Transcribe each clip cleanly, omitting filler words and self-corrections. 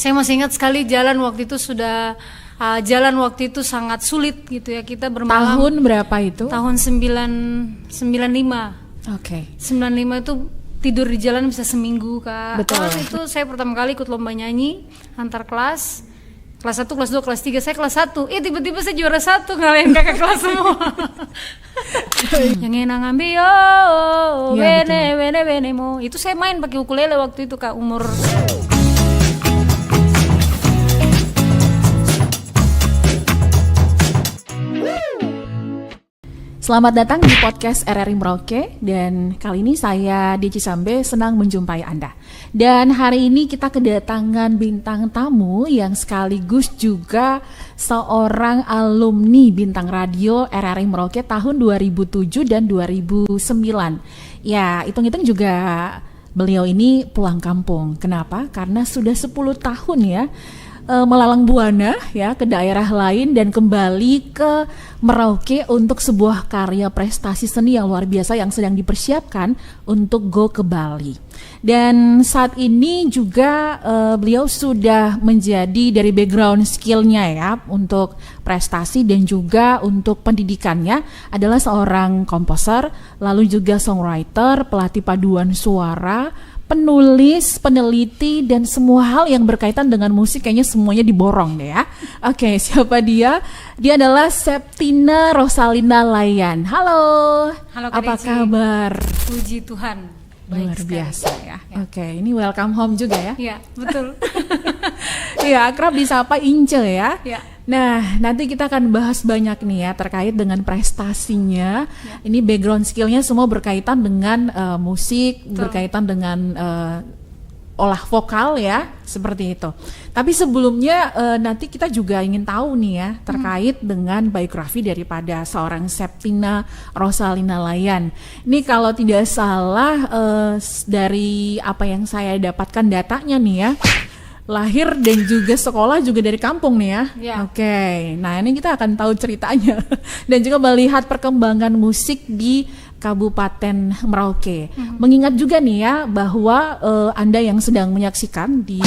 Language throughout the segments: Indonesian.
Saya masih ingat sekali jalan waktu itu sangat sulit gitu ya. Kita bermalam. Tahun berapa itu? Tahun 95. Oke. 95 itu tidur di jalan bisa seminggu, Kak. Betul. Itu saya pertama kali ikut lomba nyanyi antar kelas. Kelas 1, kelas 2, kelas 3, saya kelas 1. Tiba-tiba saya juara 1 ngalahin kakak kelas semua. Yang enak ngambil bene mo. Itu saya main pakai ukulele waktu itu, Kak, umur. Selamat datang di podcast RRI Merauke, dan kali ini saya Deci Sambe senang menjumpai Anda. Dan hari ini kita kedatangan bintang tamu yang sekaligus juga seorang alumni bintang radio RRI Merauke tahun 2007 dan 2009. Ya, hitung-hitung juga beliau ini pulang kampung. Kenapa? Karena sudah 10 tahun ya melalang buana ya ke daerah lain dan kembali ke Merauke untuk sebuah karya prestasi seni yang luar biasa yang sedang dipersiapkan untuk go ke Bali. Dan saat ini juga beliau sudah menjadi dari background skillnya ya untuk prestasi dan juga untuk pendidikannya adalah seorang komposer, lalu juga songwriter, pelatih paduan suara, penulis, peneliti, dan semua hal yang berkaitan dengan musik kayaknya semuanya diborong deh ya. Oke, siapa dia? Dia adalah Septina Rosalina Layan. Halo. Halo, apa kabar? Puji Tuhan. Luar biasa ya. Oke, ini welcome home juga ya. Iya, betul. Iya, akrab disapa Ince ya. Iya. Nah, nanti kita akan bahas banyak nih ya terkait dengan prestasinya. Ya. Ini background skillnya semua berkaitan dengan musik, berkaitan dengan olah vokal ya, seperti itu. Tapi sebelumnya nanti kita juga ingin tahu nih ya terkait dengan biografi daripada seorang Septina Rosalina Layan. Ini kalau tidak salah dari apa yang saya dapatkan datanya nih ya, lahir dan juga sekolah juga dari kampung nih ya. Oke. Nah, ini kita akan tahu ceritanya dan juga melihat perkembangan musik di Kabupaten Merauke. Mengingat juga nih ya bahwa Anda yang sedang menyaksikan di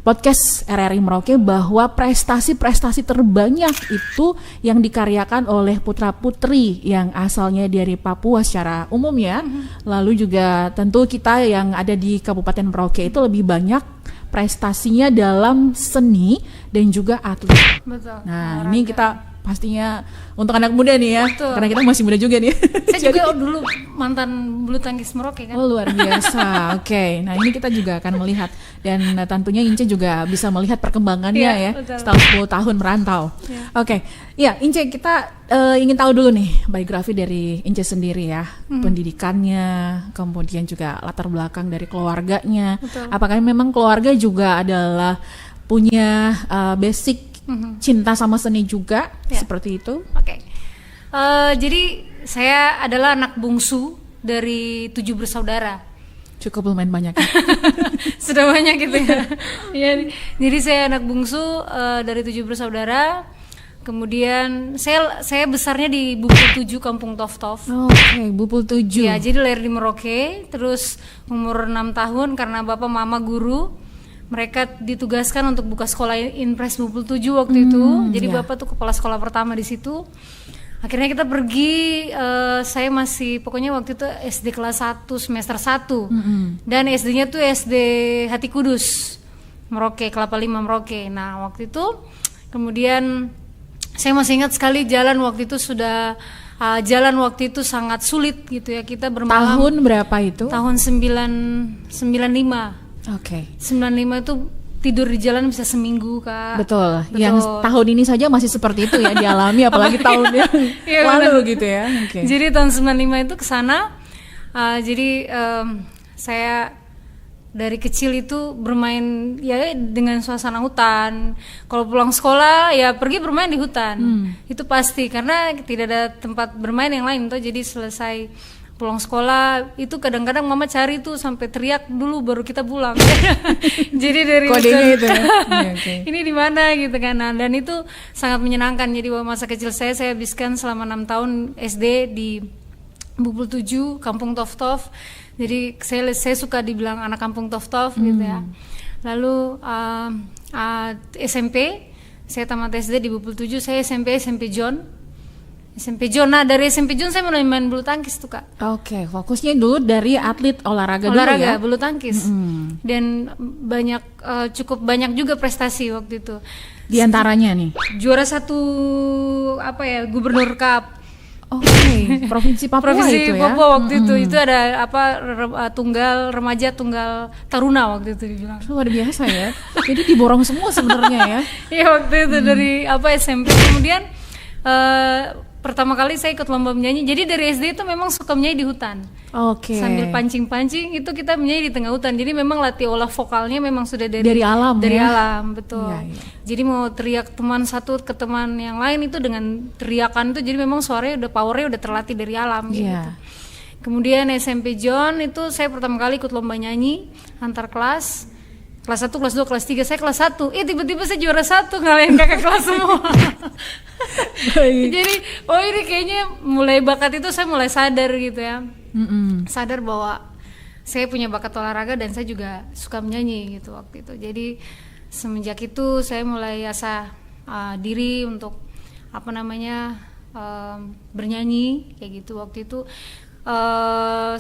podcast RRI Merauke bahwa prestasi-prestasi terbanyak itu yang dikaryakan oleh putra-putri yang asalnya dari Papua secara umum ya. Lalu juga tentu kita yang ada di Kabupaten Merauke itu lebih banyak prestasinya dalam seni dan juga atlet. Betul. Nah, ini kita pastinya untuk anak muda nih ya. Betul. Karena kita masih muda juga nih. Saya juga dulu mantan bulu tangkis Merauke kan. Oh, luar biasa. Oke. Nah, ini kita juga akan melihat dan tentunya Ince juga bisa melihat perkembangannya ya. Betul. Setelah 10 tahun merantau. Oke. Ya, Ince, kita ingin tahu dulu nih biografi dari Ince sendiri ya. Pendidikannya, kemudian juga latar belakang dari keluarganya. Betul. Apakah memang keluarga juga adalah punya basic cinta sama seni juga seperti itu? Oke. Jadi saya adalah anak bungsu dari 7 bersaudara. Cukup lumayan banyak. Sudah banyak gitu ya. Jadi saya anak bungsu dari 7 bersaudara. Kemudian saya besarnya di Bupul 7 Kampung Tof-Tof. Oke, Bupul 7. Ya, jadi lahir di Merauke, terus umur 6 tahun karena bapak mama guru. Mereka ditugaskan untuk buka sekolah Inpres Bupul 7 waktu itu. Jadi bapak tuh kepala sekolah pertama di situ. Akhirnya kita pergi, saya masih pokoknya waktu itu SD kelas 1 semester 1. Dan SD-nya tuh SD Hati Kudus, Merauke, Kelapa Lima Merauke. Nah, waktu itu kemudian saya masih ingat sekali jalan waktu itu sangat sulit gitu ya. Kita bermalam. Tahun berapa itu? Tahun 95. Oke. 95 itu tidur di jalan bisa seminggu, Kak. Betul. Yang tahun ini saja masih seperti itu ya dialami, apalagi tahun yang lalu gitu ya. Jadi tahun 95 itu kesana. Jadi saya dari kecil itu bermain ya dengan suasana hutan. Kalau pulang sekolah ya pergi bermain di hutan. Itu pasti karena tidak ada tempat bermain yang lain tuh. Jadi selesai pulang sekolah itu kadang-kadang mama cari tuh sampai teriak dulu baru kita pulang. Jadi dari kodenya itu ya? Ini di mana gitu kan. Nah, dan itu sangat menyenangkan. Jadi masa kecil saya habiskan selama 6 tahun SD di Bupul 7 Kampung Tof-Tof. Jadi saya suka dibilang anak Kampung Tof-Tof gitu ya. Lalu SMP saya tamat SD di Bupul 7, saya SMP John. Nah dari SMP John saya mulai main bulu tangkis tuh Kak. Oke, fokusnya dulu dari atlet olahraga dulu ya. Bulu tangkis. Dan cukup banyak juga prestasi waktu itu. Di antaranya nih juara 1 Gubernur Cup. Provinsi Papua Provinsi itu ya. Papua waktu itu ada tunggal remaja, tunggal taruna waktu itu dibilang. Luar biasa ya. Jadi diborong semua sebenarnya ya. Iya waktu itu dari SMP. Kemudian pertama kali saya ikut lomba menyanyi. Jadi dari SD itu memang suka menyanyi di hutan. Sambil pancing-pancing itu kita menyanyi di tengah hutan. Jadi memang latih olah vokalnya memang sudah dari alam. Dari ya? alam, betul. Iya. Jadi mau teriak teman satu ke teman yang lain itu dengan teriakan itu, jadi memang suaranya powernya udah terlatih dari alam gitu. Kemudian SMP John itu saya pertama kali ikut lomba nyanyi antar kelas. Kelas 1, kelas 2, kelas 3, saya kelas 1. Tiba-tiba saya juara 1, ngalahin kakak kelas semua. Jadi, ini kayaknya mulai bakat itu saya mulai sadar gitu ya. Sadar bahwa saya punya bakat olahraga dan saya juga suka menyanyi gitu waktu itu. Jadi, semenjak itu saya mulai asah diri untuk bernyanyi kayak gitu waktu itu.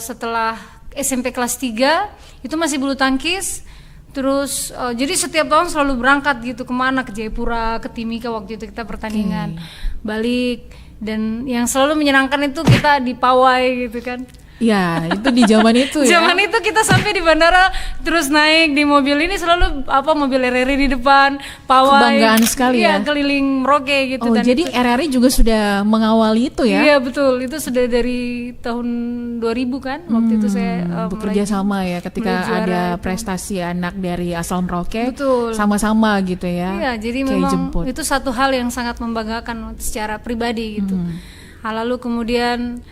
Setelah SMP kelas 3 itu masih bulu tangkis. Terus jadi setiap tahun selalu berangkat gitu kemana, ke Jayapura, ke Timika waktu itu kita pertandingan balik, dan yang selalu menyenangkan itu kita di pawai gitu kan. Ya, itu di zaman itu ya. Zaman itu kita sampai di bandara terus naik di mobil ini selalu mobil RRI di depan, pawai. Kebanggaan sekali ya. Keliling Merauke gitu. Dan jadi itu, RRI juga sudah mengawali itu ya. Iya betul, itu sudah dari tahun 2000 kan. Waktu itu saya bekerja sama ya ketika ada prestasi anak dari asal Merauke. Betul. Sama-sama gitu ya. Iya, jadi memang itu satu hal yang sangat membanggakan secara pribadi gitu. Lalu kemudian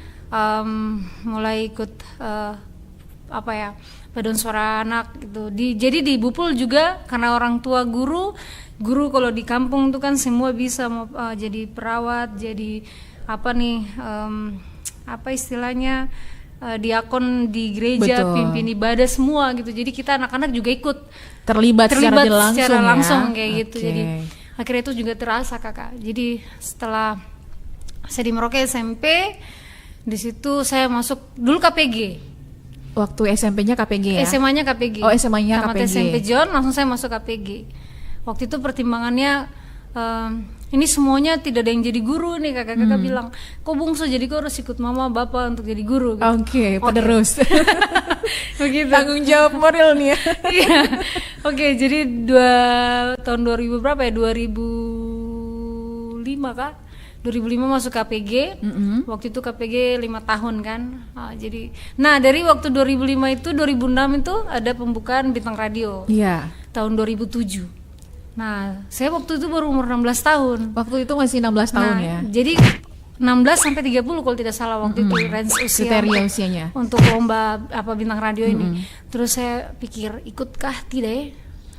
mulai ikut paduan suara anak gitu. Jadi di Bupul juga karena orang tua guru kalau di kampung tuh kan semua bisa jadi perawat, jadi istilahnya diakon di gereja, pimpin ibadah semua gitu. Jadi kita anak-anak juga ikut terlibat secara langsung kayak gitu. Jadi akhirnya itu juga terasa Kakak. Jadi setelah saya di Merauke SMP, di situ saya masuk dulu KPG. Waktu SMP-nya KPG ya? SMA-nya KPG. SMA-nya KPG. Tamat SMP John, langsung saya masuk KPG. Waktu itu pertimbangannya, ini semuanya tidak ada yang jadi guru nih, kakak-kakak bilang, kok bungsu jadi kok harus ikut mama bapak untuk jadi guru gitu. Oke, penerus. Begitu. Tanggung jawab moral nih ya. Iya. Oke, jadi tahun 2000 berapa ya? 2005 kah? 2005 masuk KPG. Waktu itu KPG 5 tahun kan. Dari waktu 2005 itu 2006 itu ada pembukaan Bintang Radio. Iya. Tahun 2007. Nah, saya waktu itu baru umur 16 tahun. Waktu itu masih 16 tahun ya. Jadi 16 sampai 30 kalau tidak salah waktu itu range usia. Kriteria usianya. Untuk lomba Bintang Radio ini. Terus saya pikir ikutkah tidak ya?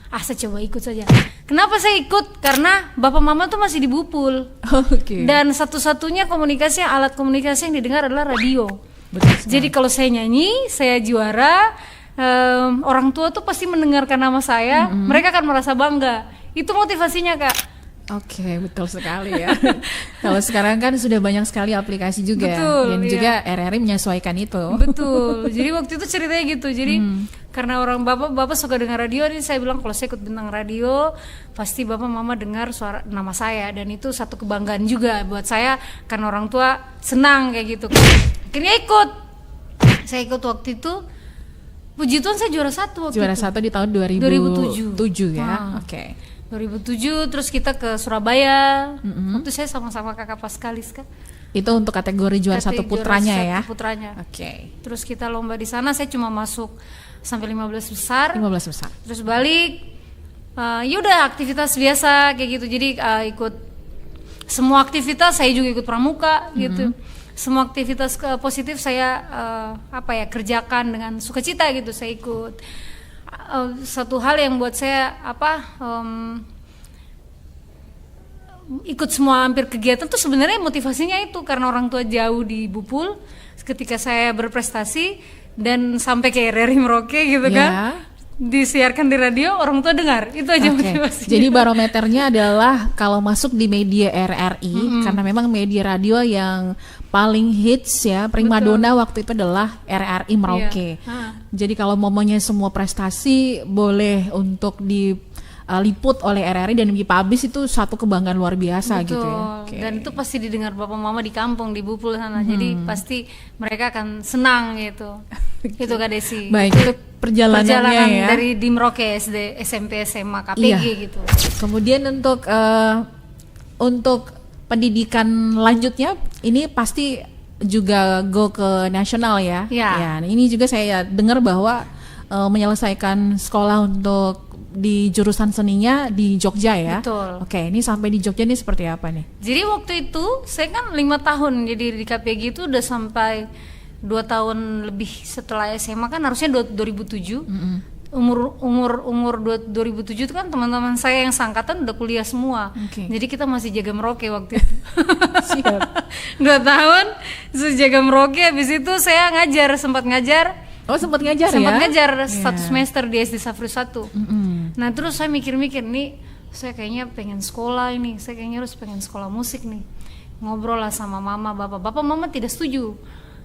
Saya coba ikut saja. Kenapa saya ikut? Karena bapak mama tuh masih di Bupul. Dan satu-satunya alat komunikasi yang didengar adalah radio. Jadi kalau saya nyanyi, saya juara, orang tua tuh pasti mendengarkan nama saya, mereka akan merasa bangga. Itu motivasinya Kak. Oke, betul sekali ya. Kalau sekarang kan sudah banyak sekali aplikasi juga. Betul, dan juga RRI menyesuaikan itu. Betul. Jadi waktu itu ceritanya gitu. Jadi karena orang bapak suka dengar radio, ini saya bilang kalau saya ikut Bintang Radio, pasti bapak mama dengar suara nama saya, dan itu satu kebanggaan juga buat saya karena orang tua senang kayak gitu. Akhirnya ikut. Saya ikut waktu itu. Puji Tuhan saya juara 1 waktu juara itu. Juara 1 di tahun 2007 ya. Oke. 2007 terus kita ke Surabaya. Waktu saya sama-sama kakak Paskalis kan. Itu untuk kategori juara 1 putranya ya. Putranya. Oke. Terus kita lomba di sana, saya cuma masuk sampai 15 besar. 15 besar. Terus balik. Udah aktivitas biasa kayak gitu. Jadi ikut semua aktivitas, saya juga ikut pramuka gitu. Semua aktivitas positif saya kerjakan dengan sukacita gitu. Saya ikut. Satu hal yang buat saya ikut semua hampir kegiatan tuh sebenarnya motivasinya itu karena orang tua jauh di Bupul ketika saya berprestasi dan sampai ke RRI Merauke gitu kan. disiarkan di radio, orang tua dengar. Itu aja motivasinya. Jadi barometernya adalah kalau masuk di media RRI, karena memang media radio yang paling hits ya, primadona waktu itu adalah RRI Merauke. Jadi kalau momennya semua prestasi boleh untuk diliput oleh RRI dan dipublish, itu satu kebanggaan luar biasa. Betul. Gitu ya. Dan itu pasti didengar bapak mama di kampung, di Bupul sana. Jadi pasti mereka akan senang gitu. Itu Kak Desi. Baik, itu perjalanan ya. Dari di Merauke SD, SMP, SMA, KPG gitu. Kemudian untuk pendidikan lanjutnya ini pasti juga go ke nasional ya. Ya, ini juga saya dengar bahwa menyelesaikan sekolah untuk di jurusan seninya di Jogja ya. Betul. Oke, ini sampai di Jogja ini seperti apa nih? Jadi waktu itu saya kan 5 tahun jadi di KPG itu udah sampai 2 tahun lebih setelah SMA, kan harusnya 2007. Umur 2007 itu kan teman-teman saya yang seangkatan udah kuliah semua. Jadi kita masih jaga Merauke waktu itu. Siap. 2 tahun jaga Merauke, habis itu saya sempat ngajar. Sempat ngajar satu semester di SD Safri 1. Nah terus saya mikir-mikir nih, saya kayaknya pengen sekolah ini, saya kayaknya harus pengen sekolah musik nih. Ngobrol lah sama mama, bapak mama tidak setuju.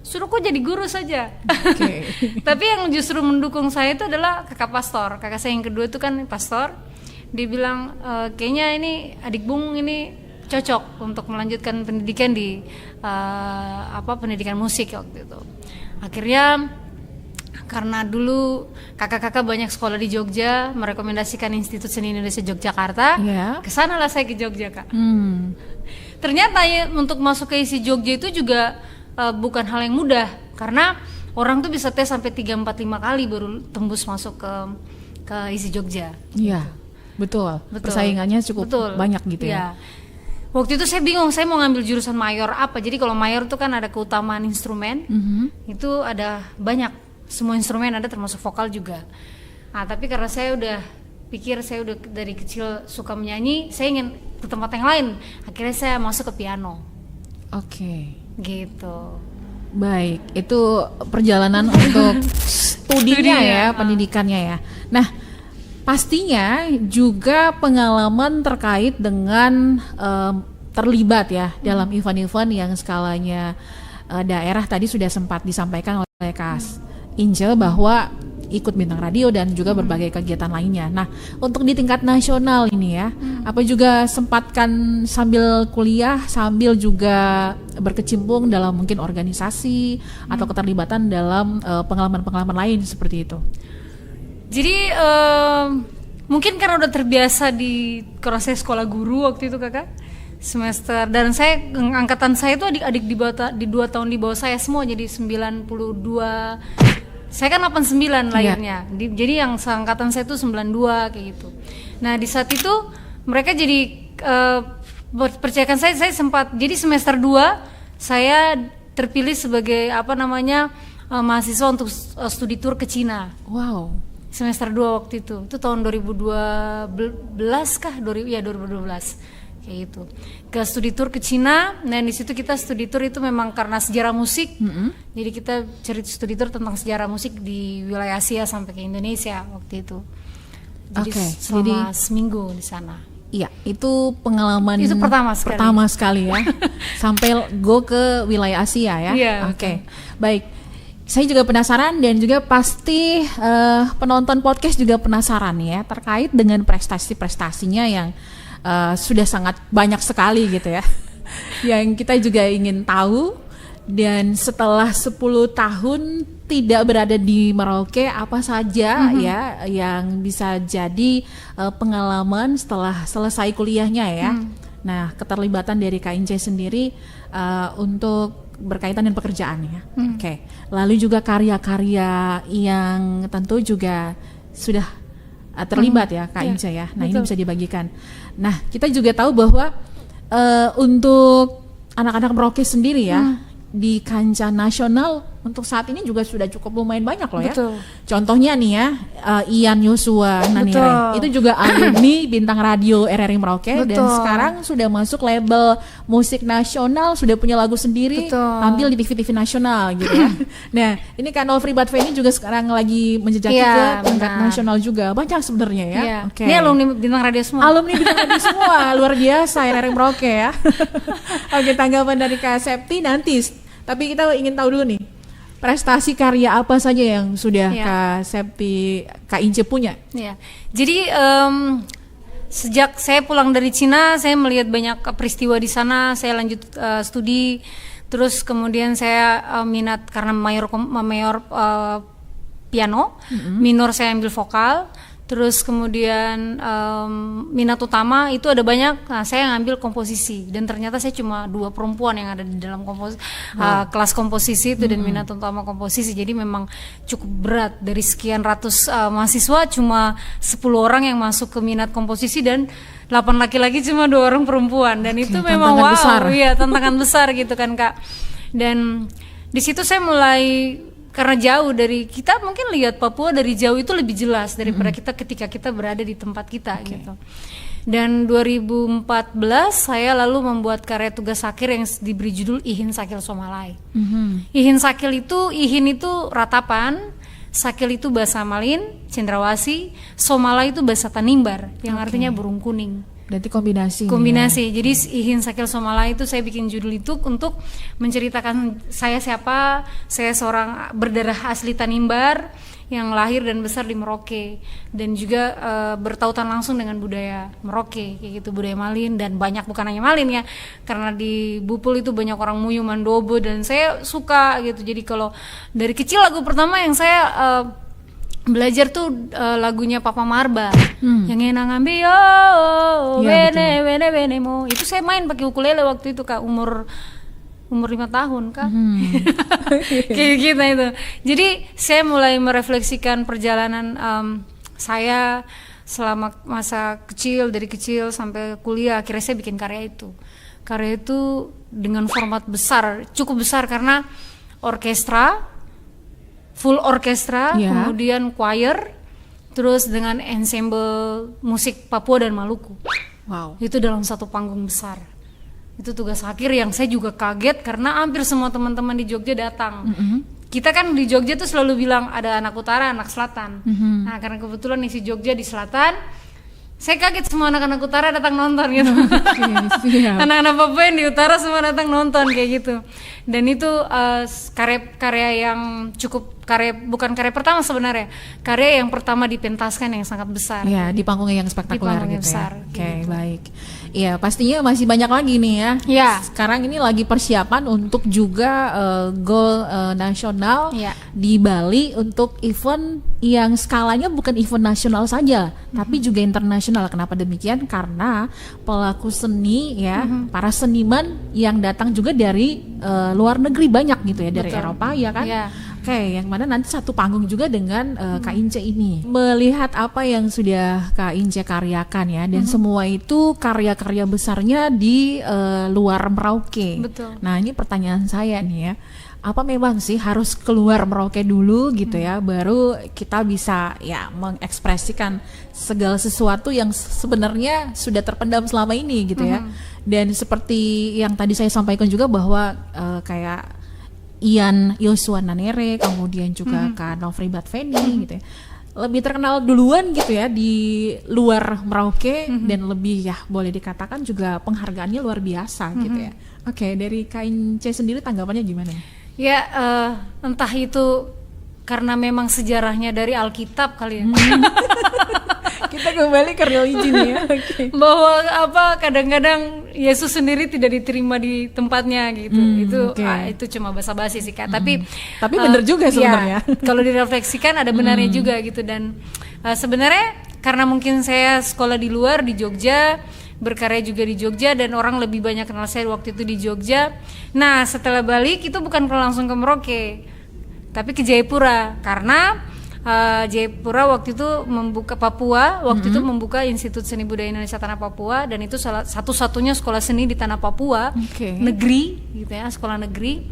Suruh kok jadi guru saja. Tapi yang justru mendukung saya itu adalah kakak pastor. Kakak saya yang kedua itu kan pastor. Dia bilang kayaknya ini adik Bung ini cocok untuk melanjutkan pendidikan di pendidikan musik waktu itu. Akhirnya karena dulu kakak-kakak banyak sekolah di Jogja, merekomendasikan Institut Seni Indonesia Yogyakarta. Kesanalah saya ke Jogja, Kak. Ternyata ya, untuk masuk ke ISI Jogja itu juga bukan hal yang mudah, karena orang tuh bisa tes sampai 3, 4, 5 kali baru tembus masuk ke ISI Jogja. Iya, betul. Persaingannya cukup banyak gitu ya. Waktu itu saya bingung, saya mau ngambil jurusan mayor apa. Jadi kalau mayor tuh kan ada keutamaan instrumen, itu ada banyak, semua instrumen ada termasuk vokal juga. Nah tapi karena saya udah dari kecil suka menyanyi, saya ingin ke tempat yang lain. Akhirnya saya masuk ke piano. Gitu. Baik, itu perjalanan untuk studinya ya, pendidikannya ya. Nah, pastinya juga pengalaman terkait dengan terlibat ya dalam event-event yang skalanya daerah tadi sudah sempat disampaikan oleh Kak Ince bahwa ikut bintang radio dan juga berbagai kegiatan lainnya. Nah, untuk di tingkat nasional ini ya, apa juga sempatkan sambil kuliah, sambil juga berkecimpung dalam mungkin organisasi atau keterlibatan dalam pengalaman-pengalaman lain seperti itu? Jadi mungkin karena udah terbiasa karena saya sekolah guru waktu itu Kakak, semester, dan saya angkatan saya itu adik-adik di 2 tahun di bawah saya semua, jadi 92. Saya kan 89 lahirnya, jadi yang seangkatan saya tuh 92 kayak gitu. Nah di saat itu mereka jadi percayakan saya sempat, jadi semester 2 saya terpilih sebagai mahasiswa untuk studi tour ke Cina. Wow. Semester 2 waktu itu tahun 2012 kah? 2012. Kayak gitu, ke studi tour ke Cina. Nah di situ kita studi tour itu memang karena sejarah musik, jadi kita cerita studi tour tentang sejarah musik di wilayah Asia sampai ke Indonesia waktu itu. Jadi selama seminggu di sana. Iya, itu pengalaman itu pertama sekali ya, sampai go ke wilayah Asia ya. Baik. Saya juga penasaran dan juga pasti penonton podcast juga penasaran ya terkait dengan prestasi-prestasinya yang sudah sangat banyak sekali gitu ya, yang kita juga ingin tahu. Dan setelah 10 tahun tidak berada di Merauke, apa saja ya yang bisa jadi pengalaman setelah selesai kuliahnya ya. Nah, keterlibatan dari Kak Ince sendiri untuk berkaitan dengan pekerjaannya. Lalu juga karya-karya yang tentu juga sudah terlibat ya Kak Ince ya. Nah, betul. Ini bisa dibagikan. Nah, kita juga tahu bahwa untuk anak-anak Merauke sendiri ya, di kancah nasional untuk saat ini juga sudah cukup lumayan banyak loh ya. Betul. Contohnya nih ya, Ian Yosua Nanire, itu juga alumni bintang radio RRI Merauke. Betul. Dan sekarang sudah masuk label musik nasional, sudah punya lagu sendiri, Betul. tampil di TV-TV nasional gitu ya. Nah, ini kan Nofri Batfeni juga sekarang lagi menjejaki Iya, ke tingkat benar. nasional juga. Banyak sebenarnya ya. Iya. Oke. Ini alumni bintang radio semua. Alumni bintang radio semua, luar biasa RRI Merauke ya. Oke, tanggapan dari Kak Septi nanti. Tapi kita ingin tahu dulu nih, prestasi karya apa saja yang sudah Ya. Kak Septi, Kak Ince punya? Ya. Jadi sejak saya pulang dari Cina, saya melihat banyak peristiwa di sana. Saya lanjut studi, terus kemudian saya minat karena mayor piano, minor saya ambil vokal. Terus kemudian minat utama itu ada banyak. Nah, saya ngambil komposisi dan ternyata saya cuma 2 perempuan yang ada di dalam kelas komposisi itu dan minat utama komposisi. Jadi memang cukup berat, dari sekian ratus mahasiswa cuma 10 orang yang masuk ke minat komposisi dan 8 laki-laki cuma 2 orang perempuan. Dan itu memang tantangan besar. Iya, tantangan besar gitu kan Kak. Dan di situ saya mulai, karena jauh dari kita, mungkin lihat Papua dari jauh itu lebih jelas daripada kita ketika kita berada di tempat kita gitu. Dan 2014 saya lalu membuat karya tugas akhir yang diberi judul Ihin Sakil Somalai. Ihin Sakil itu, Ihin itu ratapan, Sakil itu bahasa Malin, Cendrawasih, Somalai itu bahasa Tanimbar yang artinya burung kuning. Berarti kombinasi. Kombinasi. Jadi Ihin Sakil Somalai itu saya bikin judul itu untuk menceritakan saya siapa. Saya seorang berdarah asli Tanimbar yang lahir dan besar di Merauke dan juga bertautan langsung dengan budaya Merauke kayak gitu, budaya Malin, dan banyak, bukan hanya Malin ya, karena di Bupul itu banyak orang Muyu, Mandobo, dan saya suka gitu. Jadi kalau dari kecil lagu pertama yang saya belajar tuh lagunya Papa Marba yang enang ambil bene mo, itu saya main pakai ukulele waktu itu Kak, umur 5 tahun Kak. Kayak gitu itu. Jadi saya mulai merefleksikan perjalanan saya selama masa kecil, dari kecil sampai kuliah. Akhirnya saya bikin karya itu dengan format besar, cukup besar, karena orkestra, full orkestra, kemudian choir, terus dengan ensemble musik Papua dan Maluku. Wow. Itu dalam satu panggung besar. Itu tugas akhir yang saya juga kaget karena hampir semua teman-teman di Jogja datang. Kita kan di Jogja tuh selalu bilang ada anak utara, anak selatan. Nah, karena kebetulan isi Jogja di selatan, saya kaget semua anak-anak utara datang nonton gitu. Anak-anak Papua yang di utara semua datang nonton kayak gitu. Dan itu karya yang cukup, bukan karya pertama sebenarnya, karya yang pertama dipentaskan yang sangat besar. Ya, di panggungnya yang spektakuler gitu besar, ya. Oke, gitu. baik. Iya, pastinya masih banyak lagi nih ya. Ya. Sekarang ini lagi persiapan untuk juga goal nasional di Bali untuk event yang skalanya bukan event nasional saja, tapi juga internasional. Kenapa demikian? Karena pelaku seni ya, para seniman yang datang juga dari luar negeri banyak gitu ya, dari Eropa ya kan. Oke, yang mana nanti satu panggung juga dengan Kak Ince ini. Melihat apa yang sudah Kak Ince karyakan ya, dan semua itu karya-karya besarnya di luar Merauke. Betul. Nah, ini pertanyaan saya nih ya. Apa memang sih harus keluar Merauke dulu gitu ya, baru kita bisa ya mengekspresikan segala sesuatu yang sebenarnya sudah terpendam selama ini gitu ya. Dan seperti yang tadi saya sampaikan juga bahwa kayak Ian Yosua Nanire, kemudian juga Kak Nofri Batfeni gitu ya, lebih terkenal duluan gitu ya di luar Merauke, dan lebih ya boleh dikatakan juga penghargaannya luar biasa gitu ya. Oke, dari Kak Ince sendiri tanggapannya gimana? Ya, entah itu karena memang sejarahnya dari Alkitab kali ya. Kita kembali ke religi nih ya. Bahwa kadang-kadang Yesus sendiri tidak diterima di tempatnya gitu. Itu cuma basa-basi sih Kak. Tapi benar juga sebenarnya. Ya, kalau direfleksikan ada benarnya juga gitu. Dan sebenarnya karena mungkin saya sekolah di luar, di Jogja, berkarya juga di Jogja, dan orang lebih banyak kenal saya waktu itu di Jogja. Nah, setelah balik itu bukan langsung ke Merauke, tapi ke Jayapura, karena Jayapura waktu itu membuka Papua, waktu itu membuka Institut Seni Budaya Indonesia Tanah Papua, dan itu satu-satunya sekolah seni di Tanah Papua, negeri gitu ya, sekolah negeri.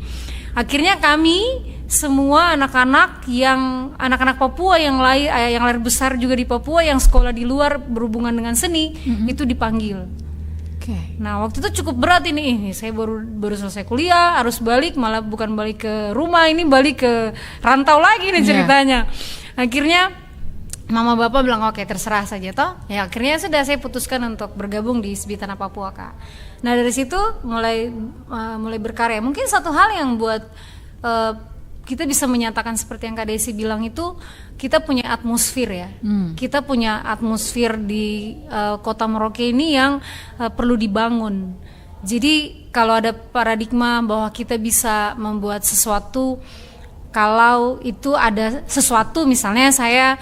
Akhirnya kami semua anak-anak Papua yang lahir besar juga di Papua, yang sekolah di luar berhubungan dengan seni, itu dipanggil. Nah waktu itu cukup berat ini saya baru selesai kuliah, harus balik, malah bukan balik ke rumah, ini balik ke rantau lagi nih ceritanya. Akhirnya mama bapak bilang oke, terserah saja toh. Ya akhirnya sudah saya putuskan untuk bergabung di SBI Tanah Papua, Kak. Nah dari situ mulai berkarya. Mungkin satu hal yang buat kita bisa menyatakan seperti yang Kak Desi bilang itu, kita punya atmosfer ya. Kita punya atmosfer di kota Merauke ini yang perlu dibangun. Jadi kalau ada paradigma bahwa kita bisa membuat sesuatu, kalau itu ada sesuatu, misalnya saya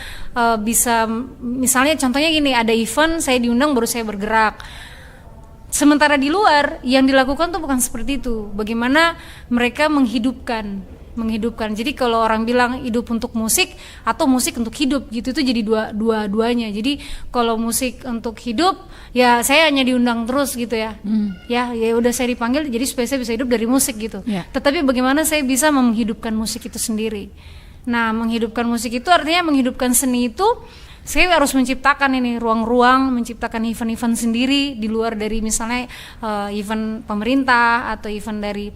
misalnya contohnya gini, ada event, saya diundang baru saya bergerak. Sementara di luar yang dilakukan tuh bukan seperti itu. Bagaimana mereka menghidupkan. Jadi kalau orang bilang hidup untuk musik atau musik untuk hidup gitu, itu jadi dua-duanya. Jadi kalau musik untuk hidup ya saya hanya diundang terus gitu ya. Ya udah saya dipanggil jadi supaya saya bisa hidup dari musik gitu. Tetapi bagaimana saya bisa menghidupkan musik itu sendiri. Nah, menghidupkan musik itu artinya menghidupkan seni itu saya harus menciptakan ini ruang-ruang, menciptakan event-event sendiri di luar dari misalnya event pemerintah atau event dari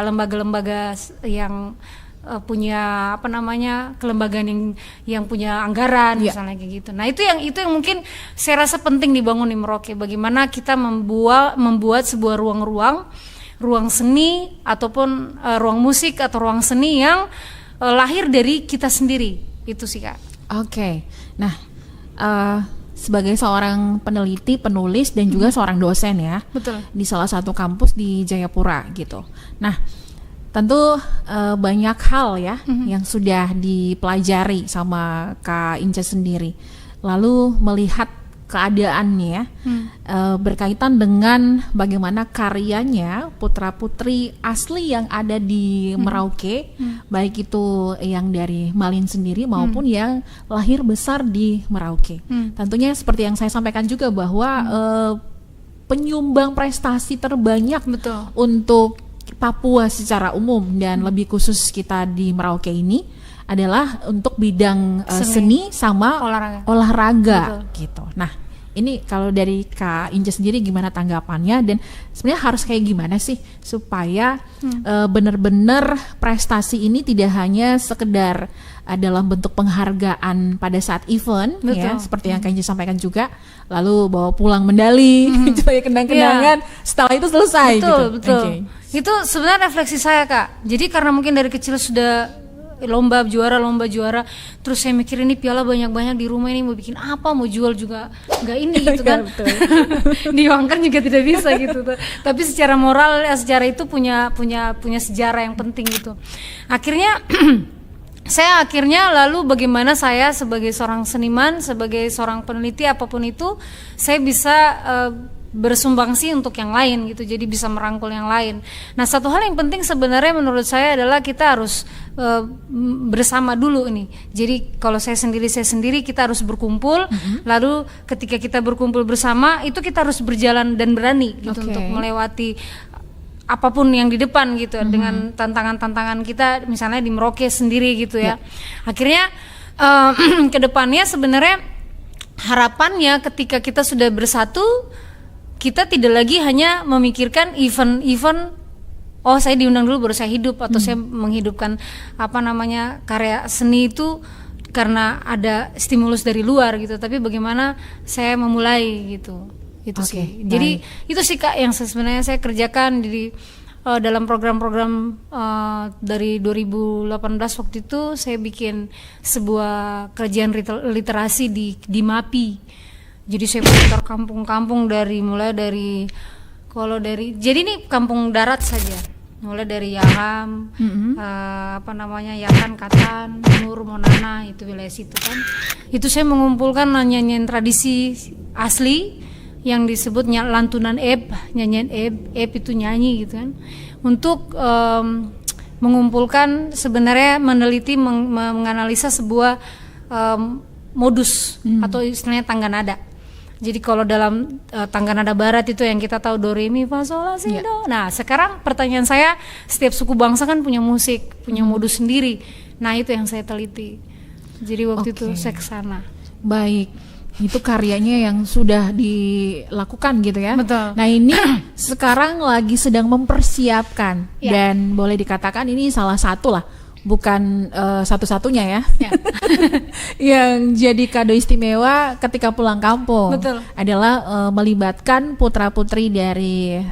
lembaga-lembaga yang punya kelembagaan yang punya anggaran misalnya kayak gitu. Nah, itu yang mungkin saya rasa penting dibangun di Merauke, bagaimana kita membuat sebuah ruang seni ataupun ruang musik atau ruang seni yang lahir dari kita sendiri. Itu sih, Kak. Oke. Nah, sebagai seorang peneliti, penulis dan juga seorang dosen ya. Betul. Di salah satu kampus di Jayapura gitu. Nah, tentu banyak hal ya yang sudah dipelajari sama Kak Ince sendiri. Lalu melihat keadaannya berkaitan dengan bagaimana karyanya putra-putri asli yang ada di Merauke, baik itu yang dari Malin sendiri maupun yang lahir besar di Merauke. Tentunya seperti yang saya sampaikan juga bahwa penyumbang prestasi terbanyak untuk Papua secara umum dan lebih khusus kita di Merauke ini adalah untuk bidang seni sama olahraga gitu. Nah, ini kalau dari Kak Ince sendiri gimana tanggapannya, dan sebenarnya harus kayak gimana sih supaya benar-benar prestasi ini tidak hanya sekedar dalam bentuk penghargaan pada saat event ya, seperti yang Kak Ince sampaikan juga, lalu bawa pulang medali, supaya kenang-kenangan, setelah itu selesai gitu. Itu sebenarnya refleksi saya, Kak. Jadi karena mungkin dari kecil sudah lomba juara, terus saya mikir ini piala banyak-banyak di rumah, ini mau bikin apa, mau jual juga nggak ini gitu kan. Diuangkan juga tidak bisa gitu. Tapi secara moral, secara itu punya sejarah yang penting gitu. Akhirnya saya lalu bagaimana saya sebagai seorang seniman, sebagai seorang peneliti apapun itu, saya bisa bersumbangsi untuk yang lain gitu, jadi bisa merangkul yang lain. Nah, satu hal yang penting sebenarnya menurut saya adalah kita harus bersama dulu ini. Jadi kalau saya sendiri kita harus berkumpul, lalu ketika kita berkumpul bersama itu kita harus berjalan dan berani gitu untuk melewati apapun yang di depan gitu, dengan tantangan-tantangan kita misalnya di Merauke sendiri gitu ya. Akhirnya kedepannya sebenarnya harapannya ketika kita sudah bersatu, kita tidak lagi hanya memikirkan event saya diundang dulu baru saya hidup, atau saya menghidupkan karya seni itu karena ada stimulus dari luar gitu, tapi bagaimana saya memulai gitu. Itu sih. Jadi itu sih, Kak, yang sebenarnya saya kerjakan di dalam program-program dari 2018 waktu itu. Saya bikin sebuah kajian literasi di MAPI. Jadi saya putar kampung-kampung jadi ini kampung darat saja, mulai dari Yaham, Yakan, Katan, Nur, Monana, itu wilayah situ kan. Itu saya mengumpulkan nyanyian tradisi asli yang disebut lantunan eb, nyanyian eb itu nyanyi gitu kan, untuk mengumpulkan, sebenarnya meneliti, menganalisa sebuah modus atau istilahnya tangga nada. Jadi kalau dalam tangga nada barat itu yang kita tahu do re mi fa sol la si do. Nah, sekarang pertanyaan saya, setiap suku bangsa kan punya musik, punya modus sendiri. Nah, itu yang saya teliti. Jadi waktu itu saya kesana. Baik, itu karyanya yang sudah dilakukan gitu ya. Betul. Nah, ini sekarang lagi sedang mempersiapkan dan boleh dikatakan ini salah satu lah, bukan satu-satunya ya. Yang jadi kado istimewa ketika pulang kampung. Betul. Adalah melibatkan putra-putri dari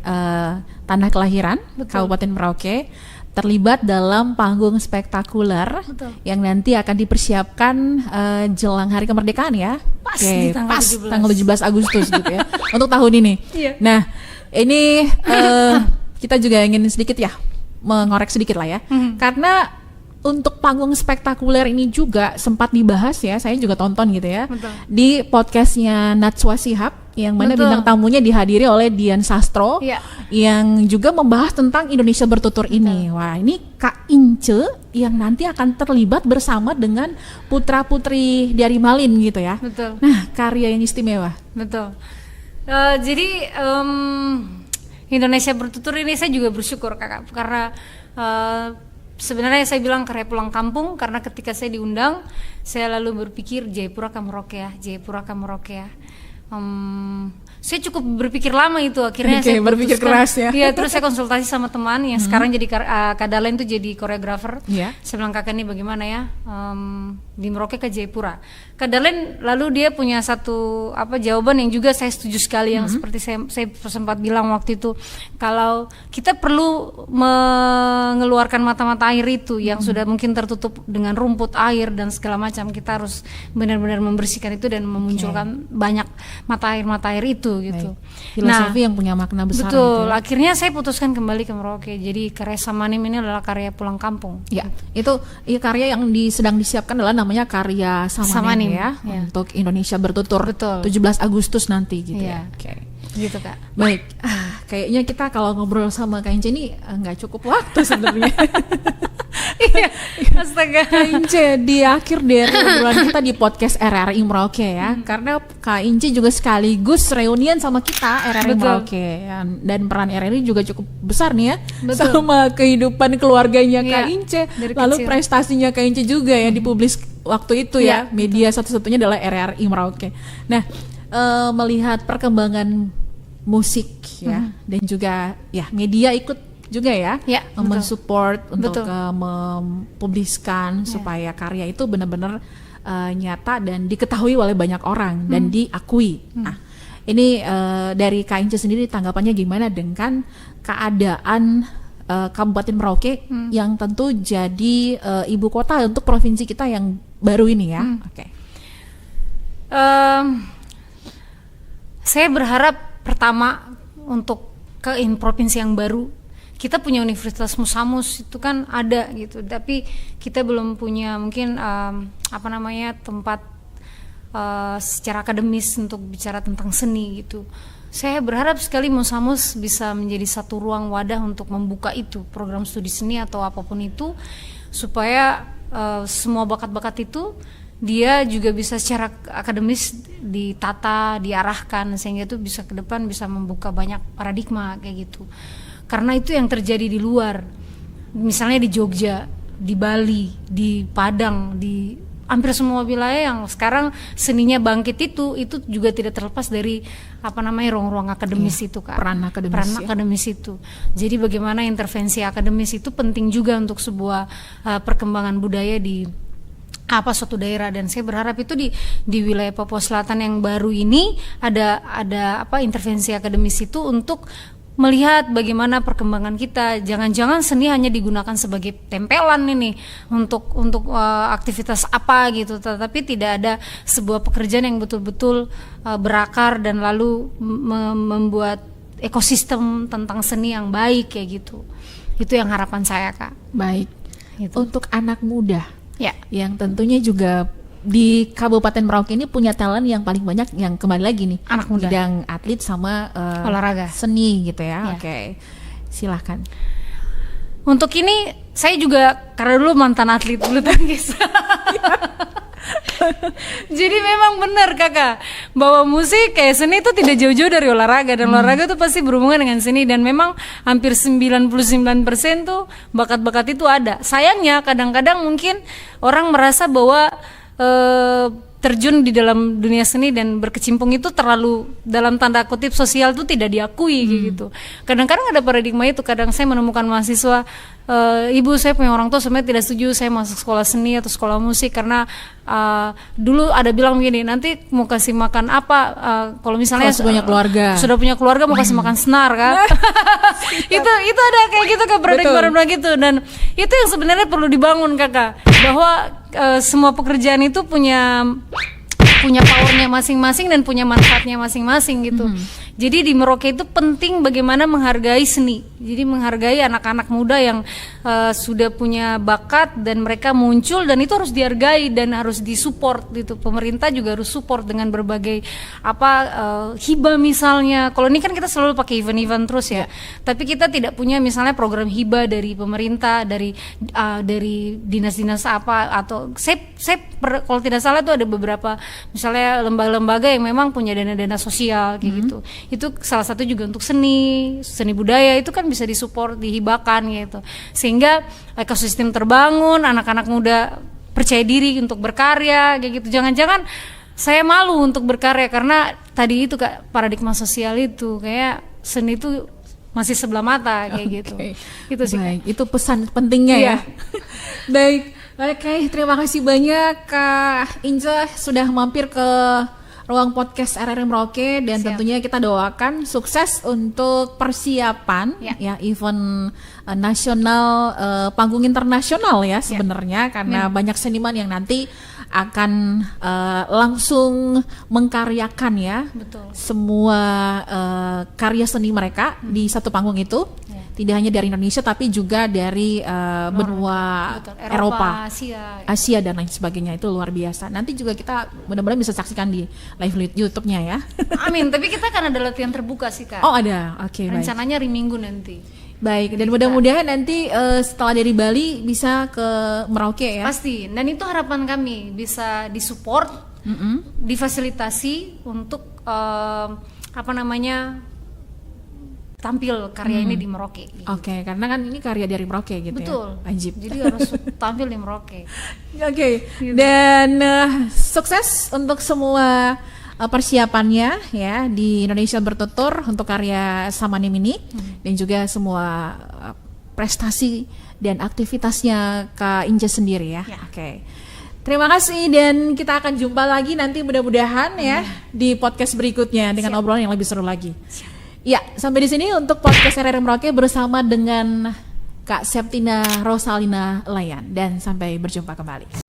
tanah kelahiran Kabupaten Merauke terlibat dalam panggung spektakuler. Betul. Yang nanti akan dipersiapkan jelang hari kemerdekaan ya. Pas di tanggal 17. Tanggal 17 Agustus gitu ya. Untuk tahun ini. Iya. Nah, ini kita juga ingin sedikit ya mengorek sedikit lah ya. Karena untuk panggung spektakuler ini juga sempat dibahas ya, saya juga tonton gitu ya. Betul. Di podcastnya Najwa Shihab yang mana Betul. bintang tamunya dihadiri oleh Dian Sastro yang juga membahas tentang Indonesia Bertutur ini. Wah, ini Kak Ince yang nanti akan terlibat bersama dengan putra-putri dari Malin gitu ya. Betul. Nah, karya yang istimewa. Betul. Jadi Indonesia Bertutur ini saya juga bersyukur Kakak, karena sebenarnya saya bilang karya pulang kampung karena ketika saya diundang, saya lalu berpikir Jayapura ka Merauke ya, Jayapura ka Merauke ya. Saya cukup berpikir lama itu, akhirnya saya berpikir keras ya. Iya, terus saya konsultasi sama teman yang sekarang jadi Kak Dalen tuh jadi koreografer. Saya bilang, Kakak ini bagaimana ya, di Merauke ke Jayapura. Kak Dalen lalu dia punya satu jawaban yang juga saya setuju sekali, yang seperti saya sempat bilang waktu itu, kalau kita perlu mengeluarkan mata-mata air itu yang sudah mungkin tertutup dengan rumput, air dan segala macam, kita harus benar-benar membersihkan itu dan memunculkan banyak mata air itu gitu. Filosofi yang punya makna besar. Betul. Gitu ya. Akhirnya saya putuskan kembali ke Merauke. Jadi karya Samanim ini adalah karya pulang kampung. Ya, itu karya yang sedang disiapkan adalah namanya karya Samanim ya, untuk Indonesia Bertutur. Betul. 17 Agustus nanti gitu ya. Oke. Gitu Kak. Baik, kayaknya kita kalau ngobrol sama Kak Ince ini nggak cukup waktu sebenarnya. Iya, astaga. Kak Ince, di akhir dari obrolan kita di podcast RRI Merauke ya, karena Kak Ince juga sekaligus reunian sama kita RRI Merauke dan peran RRI juga cukup besar nih ya. Betul. Sama kehidupan keluarganya Kak Ince, lalu kecil. Prestasinya Kak Ince juga ya dipublis waktu itu ya, media satu-satunya adalah RRI Merauke. Nah, melihat perkembangan musik ya, dan juga ya media ikut juga ya, mensupport untuk mempubliskan supaya karya itu benar-benar nyata dan diketahui oleh banyak orang dan diakui. Nah, ini dari Kak Ince sendiri tanggapannya gimana dengan keadaan Kabupaten Merauke yang tentu jadi ibu kota untuk provinsi kita yang baru ini ya? Saya berharap pertama untuk ke provinsi yang baru, kita punya Universitas Musamus itu kan ada gitu, tapi kita belum punya mungkin tempat secara akademis untuk bicara tentang seni gitu. Saya berharap sekali Musamus bisa menjadi satu ruang wadah untuk membuka itu program studi seni atau apapun itu, supaya semua bakat-bakat itu dia juga bisa secara akademis ditata, diarahkan sehingga itu bisa ke depan bisa membuka banyak paradigma kayak gitu. Karena itu yang terjadi di luar, misalnya di Jogja, di Bali, di Padang, di hampir semua wilayah yang sekarang seninya bangkit itu juga tidak terlepas dari ruang-ruang akademis itu Kak. Peran akademis itu. Jadi bagaimana intervensi akademis itu penting juga untuk sebuah perkembangan budaya di suatu daerah, dan saya berharap itu di wilayah Papua Selatan yang baru ini ada intervensi akademis itu untuk melihat bagaimana perkembangan kita. Jangan-jangan seni hanya digunakan sebagai tempelan ini untuk aktivitas apa gitu, tetapi tidak ada sebuah pekerjaan yang betul-betul berakar dan lalu membuat ekosistem tentang seni yang baik kayak gitu. Itu yang harapan saya Kak. Baik. Gitu. Untuk anak muda yang tentunya juga di Kabupaten Merauke ini punya talent yang paling banyak, yang kembali lagi nih anak muda, bidang atlet sama olahraga seni gitu ya. Oke. Silahkan. Untuk ini saya juga karena dulu mantan atlet bulu tangkis. Jadi memang benar kakak, bahwa musik kayak seni itu tidak jauh-jauh dari olahraga, dan olahraga itu pasti berhubungan dengan seni, dan memang hampir 99% tuh bakat-bakat itu ada. Sayangnya kadang-kadang mungkin orang merasa bahwa terjun di dalam dunia seni dan berkecimpung itu terlalu dalam tanda kutip sosial itu tidak diakui gitu. Kadang-kadang ada paradigma itu. Kadang saya menemukan mahasiswa, ibu saya punya orang tua sebenarnya tidak setuju saya masuk sekolah seni atau sekolah musik karena dulu ada bilang begini, nanti mau kasih makan apa kalau misalnya sudah punya keluarga mau kasih makan senar kan. itu ada kayak gitu ke paradigma gitu, dan itu yang sebenarnya perlu dibangun kakak, bahwa semua pekerjaan itu punya powernya masing-masing dan punya manfaatnya masing-masing gitu. Jadi di Merauke itu penting bagaimana menghargai seni. Jadi menghargai anak-anak muda yang sudah punya bakat dan mereka muncul, dan itu harus dihargai dan harus disupport gitu. Pemerintah juga harus support dengan berbagai hibah misalnya. Kalau ini kan kita selalu pakai event-event terus ya. Tapi kita tidak punya misalnya program hibah dari pemerintah, dari dinas-dinas apa, atau kalau tidak salah itu ada beberapa misalnya lembaga-lembaga yang memang punya dana-dana sosial kayak gitu. Itu salah satu juga untuk seni budaya itu kan bisa disupport, dihibahkan gitu, sehingga ekosistem terbangun, anak-anak muda percaya diri untuk berkarya kayak gitu. Jangan-jangan saya malu untuk berkarya karena tadi itu kak, paradigma sosial itu kayak seni itu masih sebelah mata kayak gitu. Itu sih. Baik, itu pesan pentingnya ya. Baik, terima kasih banyak Kak Inja sudah mampir ke ruang podcast RRI Merauke, dan tentunya kita doakan sukses untuk persiapan event nasional, panggung internasional ya sebenarnya, karena banyak seniman yang nanti akan langsung mengkaryakan ya semua karya seni mereka di satu panggung itu. Tidak hanya dari Indonesia tapi juga dari benua Eropa, Asia dan lain sebagainya. Itu luar biasa. Nanti juga kita mudah-mudahan bisa saksikan di live YouTube-nya ya. Amin. Tapi kita kan ada latihan terbuka sih Kak. Oh ada, oke. Rencananya hari Minggu nanti. Baik, dan mudah-mudahan nanti setelah dari Bali bisa ke Merauke ya. Pasti. Dan itu harapan kami bisa disupport, difasilitasi untuk tampil karya ini di Merauke. Gitu. Oke, karena kan ini karya dari Merauke gitu. Betul. Ya. Wajib. Jadi harus tampil di Merauke. Oke. Gitu. Dan sukses untuk semua persiapannya ya di Indonesia Bertutur untuk karya Samanim ini, dan juga semua prestasi dan aktivitasnya Kak Inja sendiri ya. Oke. Terima kasih, dan kita akan jumpa lagi nanti mudah-mudahan ya di podcast berikutnya dengan obrolan yang lebih seru lagi. Ya, sampai di sini untuk podcast RRI Merauke bersama dengan Kak Septina Rosalina Layan, dan sampai berjumpa kembali.